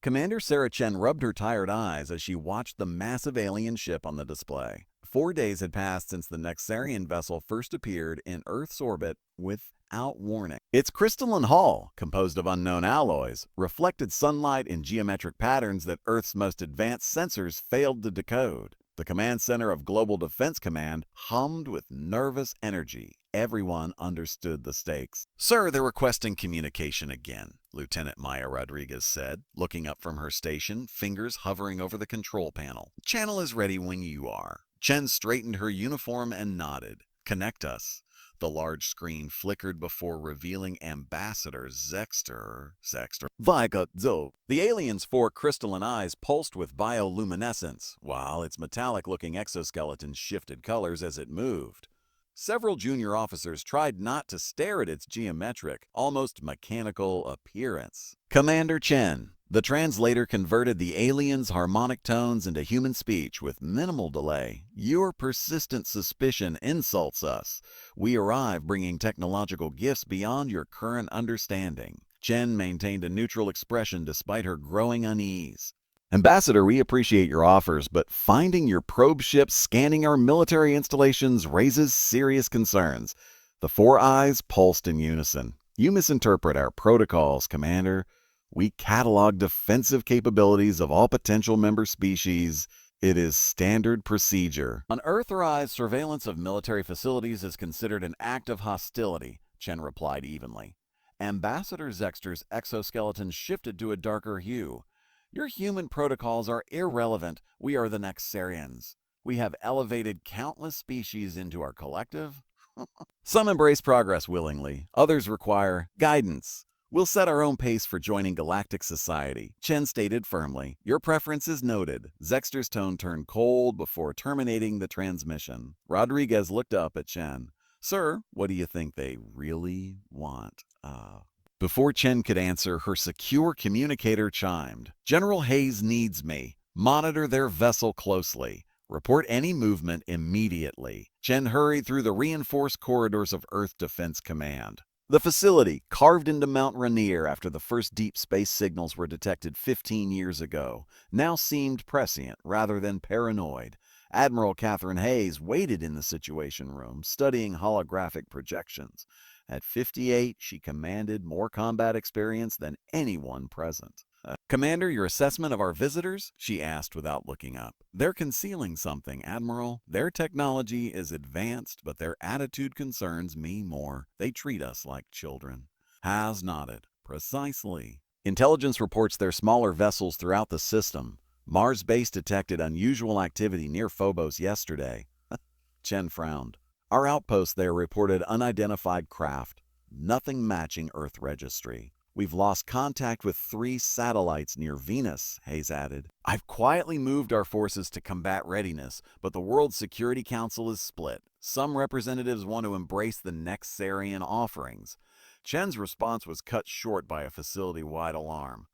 Commander Sarah Chen rubbed her tired eyes as she watched the massive alien ship on the display. 4 days had passed since the Nexarian vessel first appeared in Earth's orbit without warning. Its crystalline hull, composed of unknown alloys, reflected sunlight in geometric patterns that Earth's most advanced sensors failed to decode. The command center of Global Defense Command hummed with nervous energy. Everyone understood the stakes. "Sir, they're requesting communication again," Lieutenant Maya Rodriguez said, looking up from her station, fingers hovering over the control panel. "Channel is ready when you are." Chen straightened her uniform and nodded. "Connect us." The large screen flickered before revealing Ambassador Zexter. The alien's 4 crystalline eyes pulsed with bioluminescence, while its metallic-looking exoskeleton shifted colors as it moved. Several junior officers tried not to stare at its geometric, almost mechanical appearance. "Commander Chen." The translator converted the alien's harmonic tones into human speech with minimal delay. "Your persistent suspicion insults us. We arrive bringing technological gifts beyond your current understanding." Chen maintained a neutral expression despite her growing unease. "Ambassador, we appreciate your offers, but finding your probe ship scanning our military installations raises serious concerns." The 4 eyes pulsed in unison. "You misinterpret our protocols, Commander. We catalog defensive capabilities of all potential member species. It is standard procedure." "Unauthorized surveillance of military facilities is considered an act of hostility," Chen replied evenly. Ambassador Zexter's exoskeleton shifted to a darker hue. "Your human protocols are irrelevant. We are the Nexarians. We have elevated countless species into our collective." "Some embrace progress willingly. Others require guidance. We'll set our own pace for joining Galactic society," Chen stated firmly. "Your preference is noted." Zexter's tone turned cold before terminating the transmission. Rodriguez looked up at Chen. "Sir, what do you think they really want?" Before Chen could answer, her secure communicator chimed. "General Hayes needs me. Monitor their vessel closely. Report any movement immediately." Chen hurried through the reinforced corridors of Earth Defense Command. The facility, carved into Mount Rainier after the first deep space signals were detected 15 years ago, now seemed prescient rather than paranoid. Admiral Catherine Hayes waited in the Situation Room, studying holographic projections. At 58, she commanded more combat experience than anyone present. "Commander, your assessment of our visitors?" she asked without looking up. "They're concealing something, Admiral. Their technology is advanced, but their attitude concerns me more. They treat us like children." Hayes nodded. "Precisely. Intelligence reports their smaller vessels throughout the system. Mars base detected unusual activity near Phobos yesterday." Chen frowned. "Our outpost there reported unidentified craft. Nothing matching Earth registry. We've lost contact with 3 satellites near Venus," Hayes added. "I've quietly moved our forces to combat readiness, but the World Security Council is split. Some representatives want to embrace the Nexarian offerings." Chen's response was cut short by a facility-wide alarm.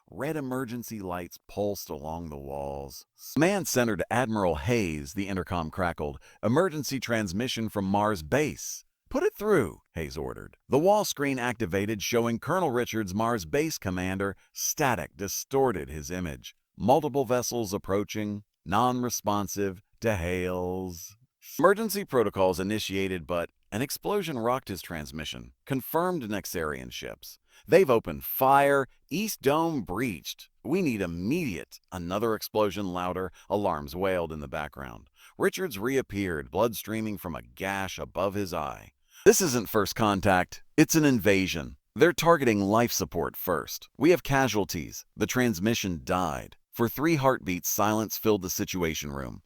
Red emergency lights pulsed along the walls. "Command Center to Admiral Hayes," the intercom crackled. "Emergency transmission from Mars base." "Put it through," Hayes ordered. The wall screen activated, showing Colonel Richards, Mars base commander. Static distorted his image. Multiple vessels approaching, non-responsive to hails. Emergency protocols initiated, but an explosion rocked his transmission. "Confirmed Nexarian ships. They've opened fire. East Dome breached. We need immediate." Another explosion louder. Alarms wailed in the background. Richards reappeared, blood streaming from a gash above his eye. "This isn't first contact. It's an invasion. They're targeting life support first. We have casualties." The transmission died. For 3 heartbeats, silence filled the Situation Room.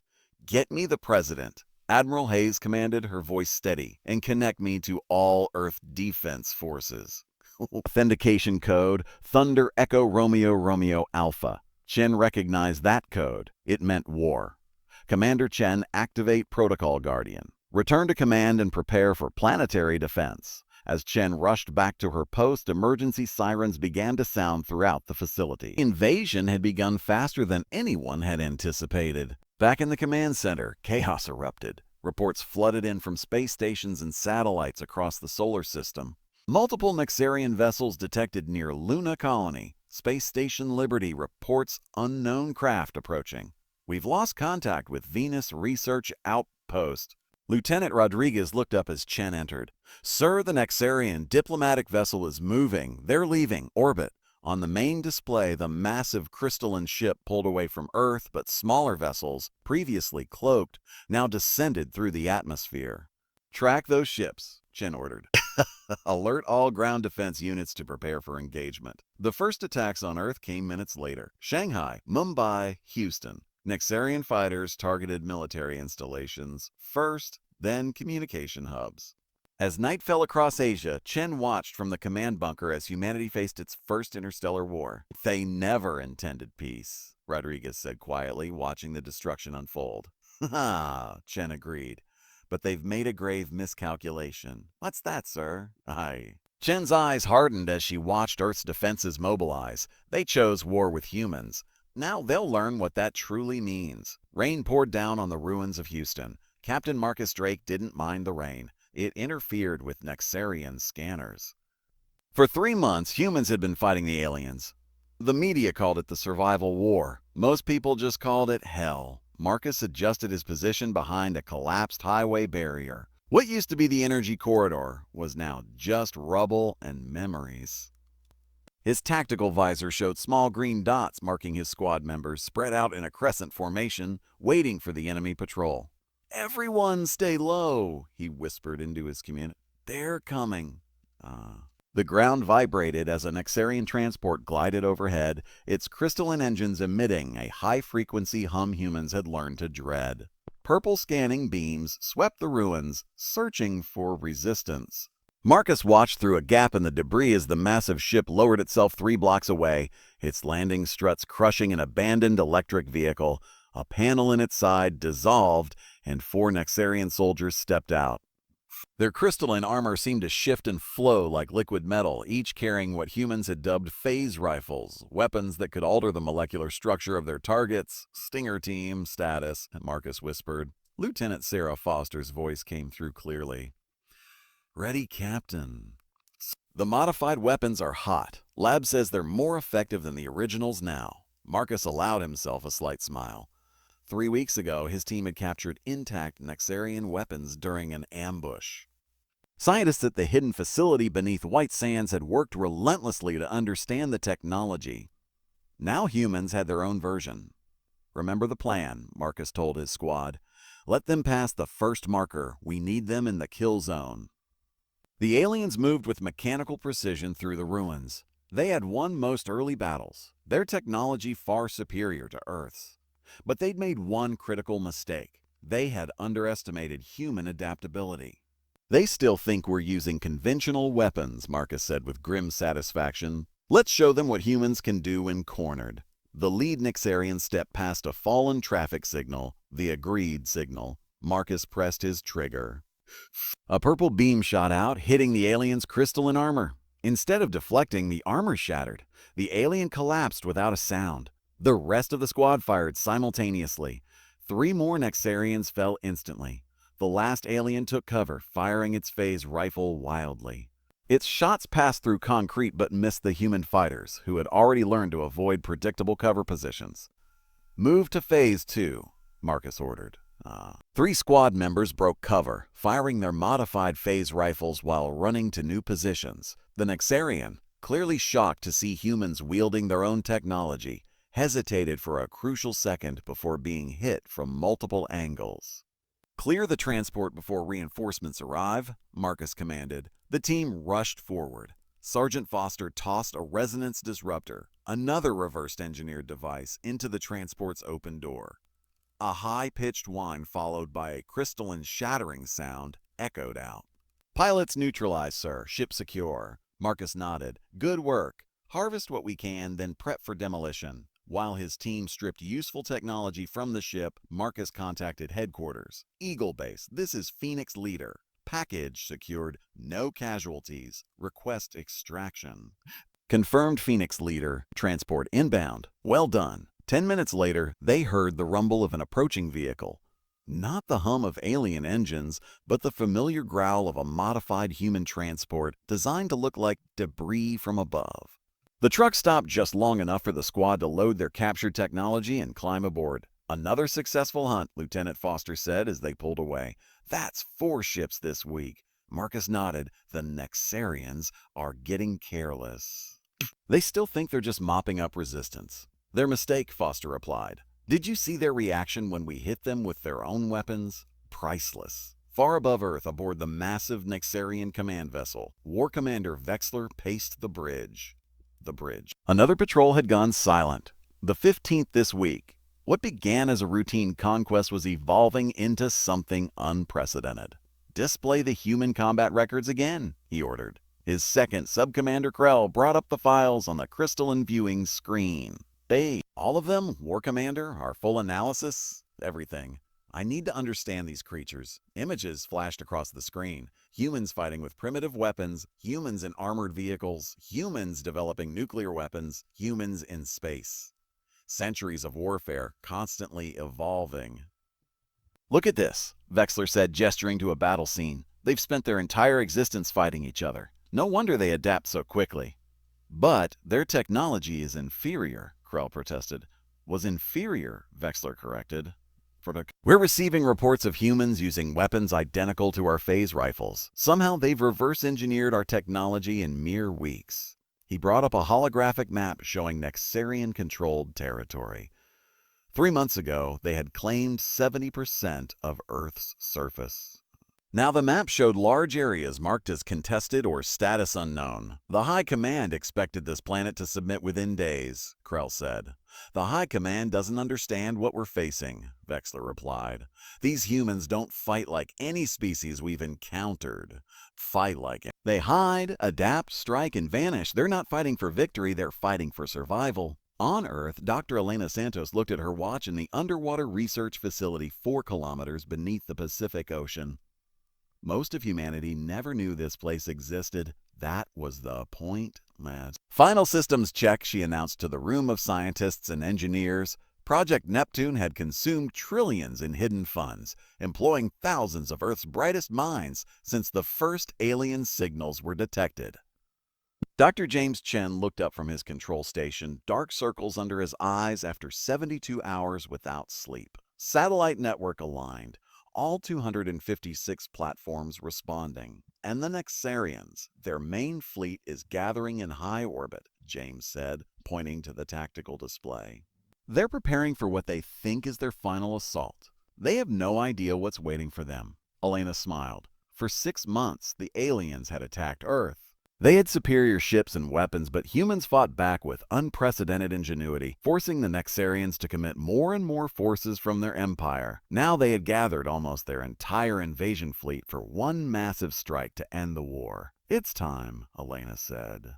"Get me the President," Admiral Hayes commanded, her voice steady, "and connect me to all Earth Defense Forces." Authentication code, Thunder Echo Romeo Romeo Alpha. Chen recognized that code. It meant war. "Commander Chen, activate Protocol Guardian. Return to command and prepare for planetary defense." As Chen rushed back to her post, emergency sirens began to sound throughout the facility. Invasion had begun faster than anyone had anticipated. Back in the command center, chaos erupted. Reports flooded in from space stations and satellites across the solar system. Multiple Nexarian vessels detected near Luna Colony. Space Station Liberty reports unknown craft approaching. We've lost contact with Venus Research Outpost. Lieutenant Rodriguez looked up as Chen entered. Sir, the Nexarian diplomatic vessel is moving. They're leaving orbit. On the main display, the massive crystalline ship pulled away from Earth, but smaller vessels, previously cloaked, now descended through the atmosphere. Track those ships, Chen ordered. Alert all ground defense units to prepare for engagement. The first attacks on Earth came minutes later. Shanghai, Mumbai, Houston. Nexarian fighters targeted military installations first, then communication hubs. As night fell across Asia, Chen watched from the command bunker as humanity faced its first interstellar war. They never intended peace, Rodriguez said quietly, watching the destruction unfold. Ha, Chen agreed. But they've made a grave miscalculation. What's that, sir? Aye. Chen's eyes hardened as she watched Earth's defenses mobilize. They chose war with humans. Now they'll learn what that truly means. Rain poured down on the ruins of Houston. Captain Marcus Drake didn't mind the rain. It interfered with Nexarian scanners. For 3 months, humans had been fighting the aliens. The media called it the survival war. Most people just called it hell. Marcus adjusted his position behind a collapsed highway barrier. What used to be the energy corridor was now just rubble and memories. His tactical visor showed small green dots marking his squad members spread out in a crescent formation, waiting for the enemy patrol. "Everyone stay low," he whispered into his community. "They're coming." The ground vibrated as a Nexarian transport glided overhead, its crystalline engines emitting a high-frequency hum humans had learned to dread. Purple scanning beams swept the ruins, searching for resistance. Marcus watched through a gap in the debris as the massive ship lowered itself 3 blocks away, its landing struts crushing an abandoned electric vehicle. A panel in its side dissolved, and 4 Nexarian soldiers stepped out. Their crystalline armor seemed to shift and flow like liquid metal, each carrying what humans had dubbed phase rifles, weapons that could alter the molecular structure of their targets. "Stinger team status," Marcus whispered. Lieutenant Sarah Foster's voice came through clearly. "Ready, Captain." "The modified weapons are hot. Lab says they're more effective than the originals now." Marcus allowed himself a slight smile. 3 weeks ago, his team had captured intact Nexarian weapons during an ambush. Scientists at the hidden facility beneath White Sands had worked relentlessly to understand the technology. Now humans had their own version. "Remember the plan," Marcus told his squad. "Let them pass the first marker. We need them in the kill zone." The aliens moved with mechanical precision through the ruins. They had won most early battles, their technology far superior to Earth's. But they'd made one critical mistake. They had underestimated human adaptability. "They still think we're using conventional weapons," Marcus said with grim satisfaction. "Let's show them what humans can do when cornered." The lead Nexarian stepped past a fallen traffic signal, the agreed signal. Marcus pressed his trigger. A purple beam shot out, hitting the alien's crystalline armor. Instead of deflecting, the armor shattered. The alien collapsed without a sound. The rest of the squad fired simultaneously. 3 more Nexarians fell instantly. The last alien took cover, firing its phase rifle wildly. Its shots passed through concrete but missed the human fighters, who had already learned to avoid predictable cover positions. "Move to phase 2, Marcus ordered. 3 squad members broke cover, firing their modified phase rifles while running to new positions. The Nexarian, clearly shocked to see humans wielding their own technology, hesitated for a crucial second before being hit from multiple angles. "Clear the transport before reinforcements arrive," Marcus commanded. The team rushed forward. Sergeant Foster tossed a resonance disruptor, another reverse-engineered device, into the transport's open door. A high-pitched whine followed by a crystalline shattering sound echoed out. "Pilots neutralized, sir. Ship secure." Marcus nodded. "Good work. Harvest what we can, then prep for demolition." While his team stripped useful technology from the ship, Marcus contacted headquarters. "Eagle Base, this is Phoenix Leader. Package secured, no casualties. Request extraction." Confirmed, Phoenix Leader. Transport inbound. Well done. 10 minutes later, they heard the rumble of an approaching vehicle. Not the hum of alien engines, but the familiar growl of a modified human transport designed to look like debris from above. The truck stopped just long enough for the squad to load their captured technology and climb aboard. "Another successful hunt," Lieutenant Foster said as they pulled away. "That's 4 ships this week." Marcus nodded. "The Nexarians are getting careless. They still think they're just mopping up resistance." "Their mistake," Foster replied. "Did you see their reaction when we hit them with their own weapons? Priceless." Far above Earth, aboard the massive Nexarian command vessel, War Commander Vexler paced the bridge. Another patrol had gone silent. The 15th this week. What began as a routine conquest was evolving into something unprecedented. "Display the human combat records again," he ordered. His second, Subcommander Krell, brought up the files on the crystalline viewing screen. "All of them, War Commander, our full analysis, everything. I need to understand these creatures." Images flashed across the screen. Humans fighting with primitive weapons, humans in armored vehicles, humans developing nuclear weapons, humans in space. Centuries of warfare, constantly evolving. "Look at this," Vexler said, gesturing to a battle scene. "They've spent their entire existence fighting each other. No wonder they adapt so quickly." "But their technology is inferior," Krell protested. "Was inferior," Vexler corrected. "We're receiving reports of humans using weapons identical to our phase rifles. Somehow they've reverse-engineered our technology in mere weeks." He brought up a holographic map showing Nexarian-controlled territory. 3 months ago, they had claimed 70% of Earth's surface. Now the map showed large areas marked as contested or status unknown. "The High Command expected this planet to submit within days," Krell said. "The High Command doesn't understand what we're facing," Vexler replied. "These humans don't fight like any species we've encountered. They hide, adapt, strike, and vanish. They're not fighting for victory, they're fighting for survival." On Earth, Dr. Elena Santos looked at her watch in the underwater research facility 4 kilometers beneath the Pacific Ocean. Most of humanity never knew this place existed. That was the point, lad. "Final systems check," she announced to the room of scientists and engineers. Project Neptune had consumed trillions in hidden funds, employing thousands of Earth's brightest minds since the first alien signals were detected. Dr. James Chen looked up from his control station, dark circles under his eyes after 72 hours without sleep. Satellite network aligned. All 256 platforms responding. "And the Nexarians, their main fleet is gathering in high orbit," James said, pointing to the tactical display. "They're preparing for what they think is their final assault. They have no idea what's waiting for them." Elena smiled. For 6 months, the aliens had attacked Earth. They had superior ships and weapons, but humans fought back with unprecedented ingenuity, forcing the Nexarians to commit more and more forces from their empire. Now they had gathered almost their entire invasion fleet for one massive strike to end the war. "It's time," Elena said.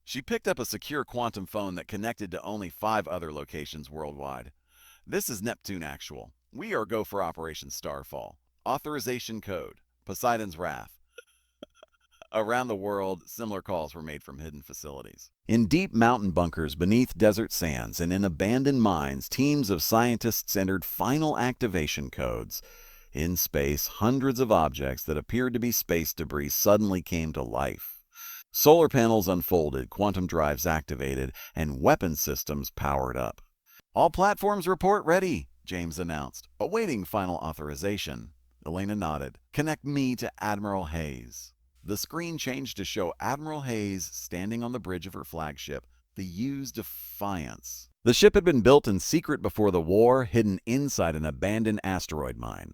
She picked up a secure quantum phone that connected to only 5 other locations worldwide. "This is Neptune Actual. We are go for Operation Starfall. Authorization code, Poseidon's Wrath." Around the world, similar calls were made from hidden facilities. In deep mountain bunkers beneath desert sands and in abandoned mines, teams of scientists entered final activation codes. In space, hundreds of objects that appeared to be space debris suddenly came to life. Solar panels unfolded, quantum drives activated, and weapon systems powered up. "All platforms report ready," James announced, awaiting final authorization. Elena nodded. "Connect me to Admiral Hayes." The screen changed to show Admiral Hayes standing on the bridge of her flagship, the U's Defiance. The ship had been built in secret before the war, hidden inside an abandoned asteroid mine.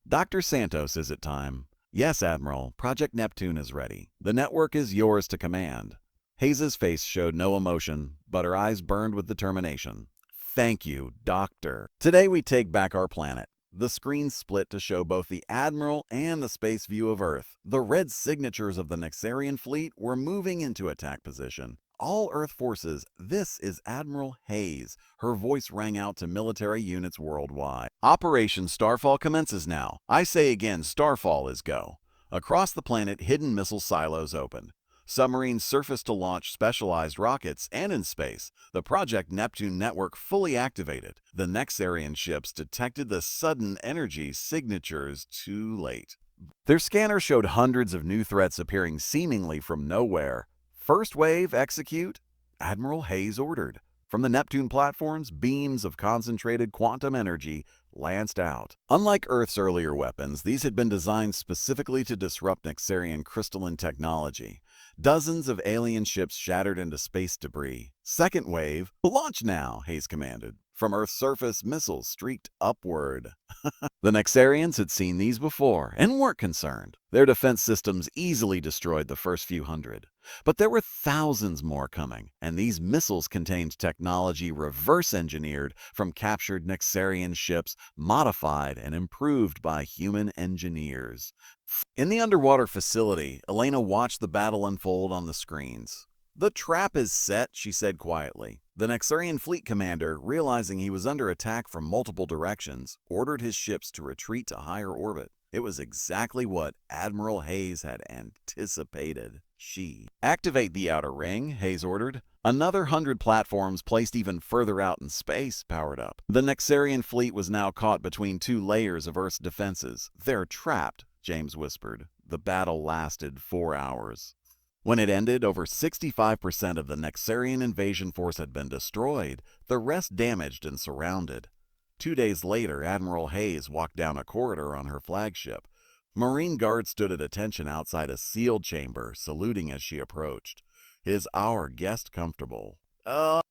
"Dr. Santos, is it time?" "Yes, Admiral. Project Neptune is ready. The network is yours to command." Hayes' face showed no emotion, but her eyes burned with determination. "Thank you, Doctor. Today we take back our planet." The screen split to show both the Admiral and the space view of Earth. The red signatures of the Nexarian fleet were moving into attack position. "All Earth forces, this is Admiral Hayes." Her voice rang out to military units worldwide. "Operation Starfall commences now. I say again, Starfall is go." Across the planet, hidden missile silos opened. Submarines surfaced to launch specialized rockets, and in space, the Project Neptune network fully activated. The Nexarian ships detected the sudden energy signatures too late. Their scanner showed hundreds of new threats appearing seemingly from nowhere. First wave, execute, Admiral Hayes ordered. From the Neptune platforms, beams of concentrated quantum energy lanced out. Unlike Earth's earlier weapons, these had been designed specifically to disrupt Nexarian crystalline technology. Dozens of alien ships shattered into space debris. Second wave, launch now, Hayes commanded. From Earth's surface, missiles streaked upward. The Nexarians had seen these before and weren't concerned. Their defense systems easily destroyed the first few hundred. But there were thousands more coming, and these missiles contained technology reverse-engineered from captured Nexarian ships, modified and improved by human engineers. In the underwater facility, Elena watched the battle unfold on the screens. "The trap is set," she said quietly. The Nexarian fleet commander, realizing he was under attack from multiple directions, ordered his ships to retreat to higher orbit. It was exactly what Admiral Hayes had anticipated. Activate the outer ring, Hayes ordered. Another 100 platforms placed even further out in space powered up. The Nexarian fleet was now caught between two layers of Earth's defenses. "They're trapped," James whispered. The battle lasted 4 hours. When it ended, over 65% of the Nexarian invasion force had been destroyed, the rest damaged and surrounded. 2 days later, Admiral Hayes walked down a corridor on her flagship. Marine guards stood at attention outside a sealed chamber, saluting as she approached. "Is our guest comfortable?"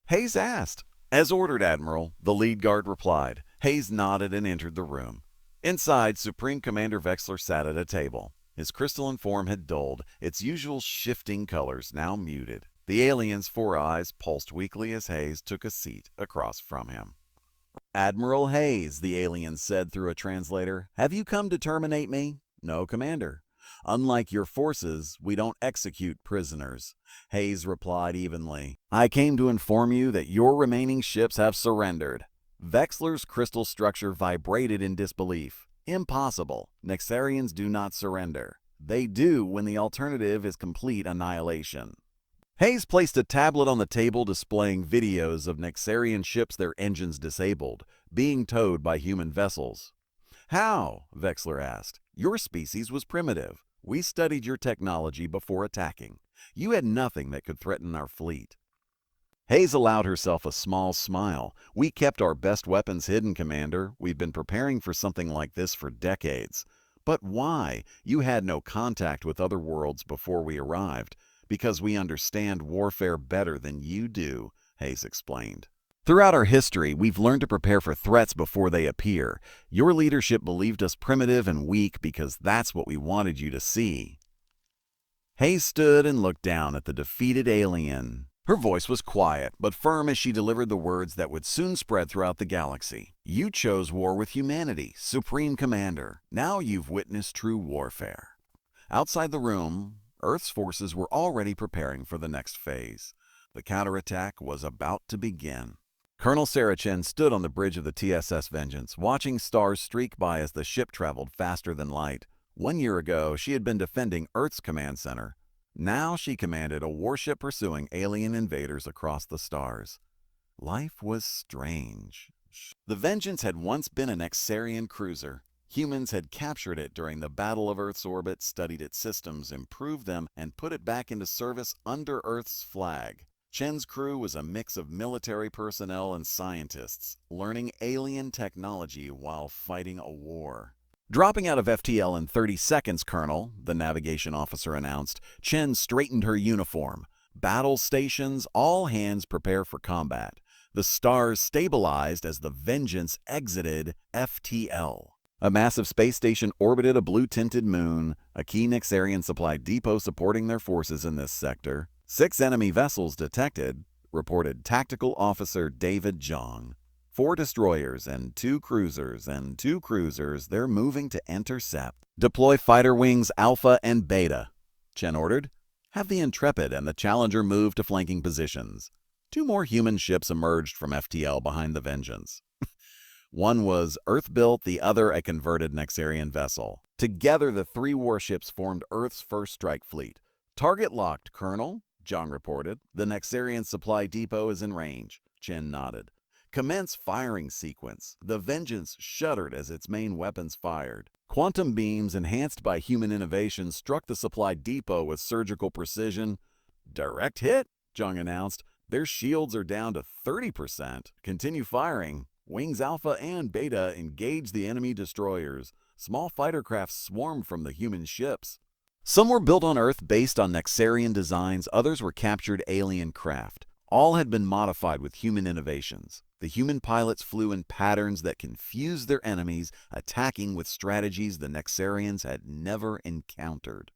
Hayes asked. "As ordered, Admiral," the lead guard replied. Hayes nodded and entered the room. Inside, Supreme Commander Vexler sat at a table. His crystalline form had dulled, its usual shifting colors now muted. The alien's 4 eyes pulsed weakly as Hayes took a seat across from him. "Admiral Hayes," the alien said through a translator, "have you come to terminate me?" "No, Commander. Unlike your forces, we don't execute prisoners," Hayes replied evenly. "I came to inform you that your remaining ships have surrendered." Vexler's crystal structure vibrated in disbelief. "Impossible. Nexarians do not surrender. They do when the alternative is complete annihilation." Hayes placed a tablet on the table displaying videos of Nexarian ships, their engines disabled, being towed by human vessels. "How?" Vexler asked. "Your species was primitive. We studied your technology before attacking. You had nothing that could threaten our fleet." Hayes allowed herself a small smile. "We kept our best weapons hidden, Commander. We've been preparing for something like this for decades." "But why? You had no contact with other worlds before we arrived." "Because we understand warfare better than you do," Hayes explained. "Throughout our history, we've learned to prepare for threats before they appear. Your leadership believed us primitive and weak because that's what we wanted you to see." Hayes stood and looked down at the defeated alien. Her voice was quiet, but firm as she delivered the words that would soon spread throughout the galaxy. "You chose war with humanity, Supreme Commander. Now you've witnessed true warfare." Outside the room, Earth's forces were already preparing for the next phase. The counterattack was about to begin. Colonel Sarah Chen stood on the bridge of the TSS Vengeance, watching stars streak by as the ship traveled faster than light. 1 year ago, she had been defending Earth's command center. Now she commanded a warship pursuing alien invaders across the stars. Life was strange. The Vengeance had once been an Nexarian cruiser. Humans had captured it during the Battle of Earth's orbit, studied its systems, improved them, and put it back into service under Earth's flag. Chen's crew was a mix of military personnel and scientists, learning alien technology while fighting a war. "Dropping out of FTL in 30 seconds, Colonel," the navigation officer announced. Chen straightened her uniform. "Battle stations, all hands prepare for combat." The stars stabilized as the Vengeance exited FTL. A massive space station orbited a blue-tinted moon, a key Nexarian supply depot supporting their forces in this sector. 6 enemy vessels detected, reported Tactical Officer David Jong. 4 destroyers and 2 cruisers they're moving to intercept. "Deploy fighter wings Alpha and Beta," Chen ordered. "Have the Intrepid and the Challenger move to flanking positions." 2 more human ships emerged from FTL behind the Vengeance. One was Earth-built, the other a converted Nexarian vessel. Together, the 3 warships formed Earth's first strike fleet. "Target locked, Colonel," Jong reported. "The Nexarian supply depot is in range." Chen nodded. "Commence firing sequence." The Vengeance shuddered as its main weapons fired. Quantum beams enhanced by human innovation struck the supply depot with surgical precision. Direct hit, Jung announced. Their shields are down to 30%. Continue firing. Wings Alpha and Beta engage the enemy destroyers. Small fighter crafts swarm from the human ships. Some were built on Earth based on Nexarian designs, others were captured alien craft. All had been modified with human innovations. The human pilots flew in patterns that confused their enemies, attacking with strategies the Nexarians had never encountered.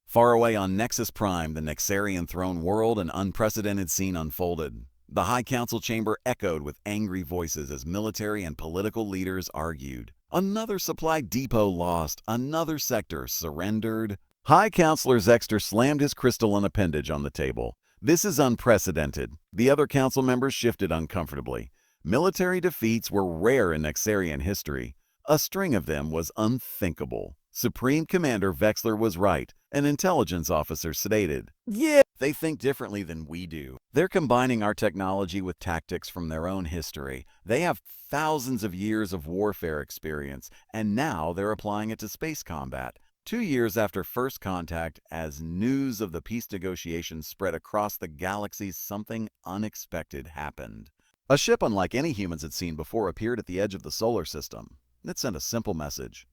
Far away on Nexus Prime, the Nexarian throne world, an unprecedented scene unfolded. The High Council chamber echoed with angry voices as military and political leaders argued. Another supply depot lost, another sector surrendered. High Counselor Zexter slammed his crystalline appendage on the table. This is unprecedented. The other council members shifted uncomfortably. Military defeats were rare in Nexarian history. A string of them was unthinkable. Supreme Commander Vexler was right, an intelligence officer stated. Yeah, they think differently than we do. They're combining our technology with tactics from their own history. They have thousands of years of warfare experience, and now they're applying it to space combat. 2 years after first contact, as news of the peace negotiations spread across the galaxy, something unexpected happened. A ship unlike any humans had seen before appeared at the edge of the solar system. It sent a simple message.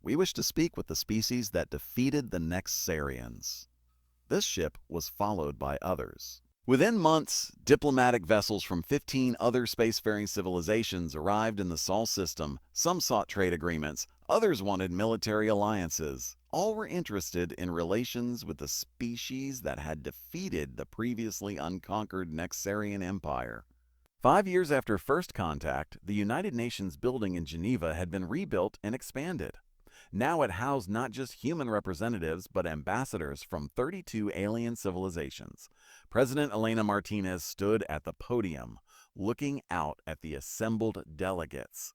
We wish to speak with the species that defeated the Nexarians. This ship was followed by others. Within months, diplomatic vessels from 15 other spacefaring civilizations arrived in the Sol system. Some sought trade agreements, others wanted military alliances. All were interested in relations with the species that had defeated the previously unconquered Nexarian Empire. 5 years after first contact, the United Nations building in Geneva had been rebuilt and expanded. Now it housed not just human representatives, but ambassadors from 32 alien civilizations. President Elena Martinez stood at the podium, looking out at the assembled delegates.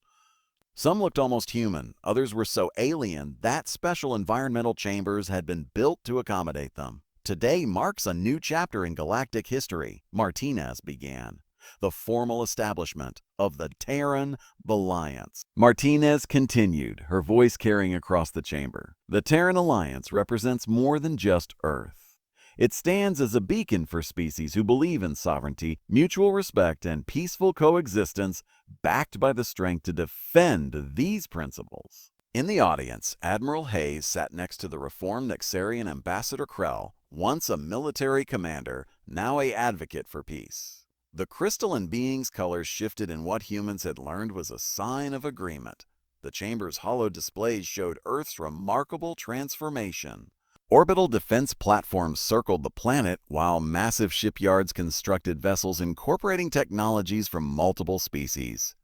Some looked almost human, others were so alien that special environmental chambers had been built to accommodate them. Today marks a new chapter in galactic history, Martinez began. The formal establishment of the Terran Alliance. Martinez continued, her voice carrying across the chamber. The Terran Alliance represents more than just Earth. It stands as a beacon for species who believe in sovereignty, mutual respect, and peaceful coexistence, backed by the strength to defend these principles. In the audience, Admiral Hayes sat next to the reformed Nexarian Ambassador Krell, once a military commander, now an advocate for peace. The crystalline being's colors shifted in what humans had learned was a sign of agreement. The chamber's hollow displays showed Earth's remarkable transformation. Orbital defense platforms circled the planet, while massive shipyards constructed vessels incorporating technologies from multiple species.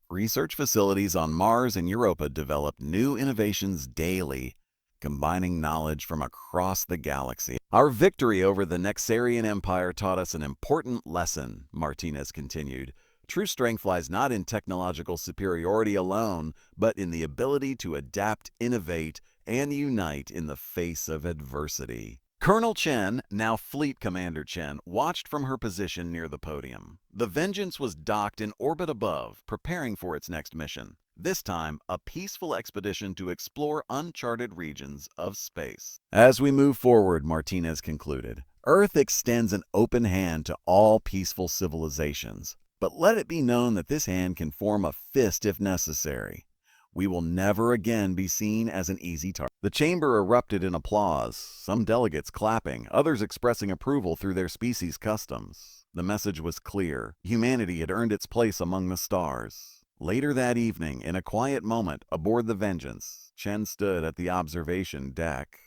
Research facilities on Mars and Europa developed new innovations daily, combining knowledge from across the galaxy. Our victory over the Nexarian Empire taught us an important lesson, Martinez continued. True strength lies not in technological superiority alone, but in the ability to adapt, innovate, and unite in the face of adversity. Colonel Chen, now Fleet Commander Chen, watched from her position near the podium. The Vengeance was docked in orbit above, preparing for its next mission. This time, a peaceful expedition to explore uncharted regions of space. As we move forward, Martinez concluded, Earth extends an open hand to all peaceful civilizations. But let it be known that this hand can form a fist if necessary. We will never again be seen as an easy target. The chamber erupted in applause, some delegates clapping, others expressing approval through their species' customs. The message was clear. Humanity had earned its place among the stars. Later that evening, in a quiet moment aboard the Vengeance, Chen stood at the observation deck.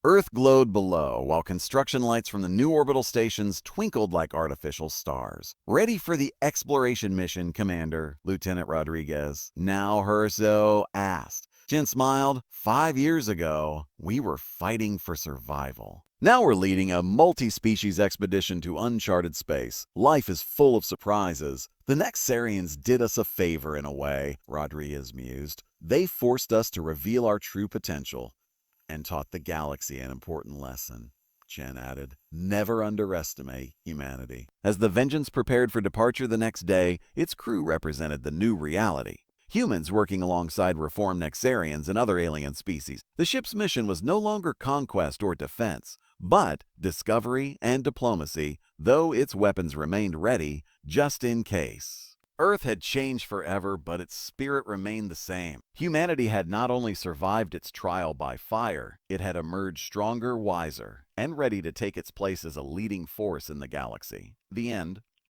Earth glowed below, while construction lights from the new orbital stations twinkled like artificial stars. Ready for the exploration mission, Commander, Lieutenant Rodriguez. Now Herzo asked. Chen smiled. 5 years ago, we were fighting for survival. Now we're leading a multi-species expedition to uncharted space. Life is full of surprises. The Nexarians did us a favor in a way, Rodriguez mused. They forced us to reveal our true potential and taught the galaxy an important lesson. Chen added, never underestimate humanity. As the Vengeance prepared for departure the next day, its crew represented the new reality. Humans working alongside reformed Nexarians and other alien species. The ship's mission was no longer conquest or defense. but discovery and diplomacy, though its weapons remained ready just in case. Earth had changed forever, but its spirit remained the same. Humanity had not only survived its trial by fire, it had emerged stronger, wiser, and ready to take its place as a leading force in the galaxy. The end.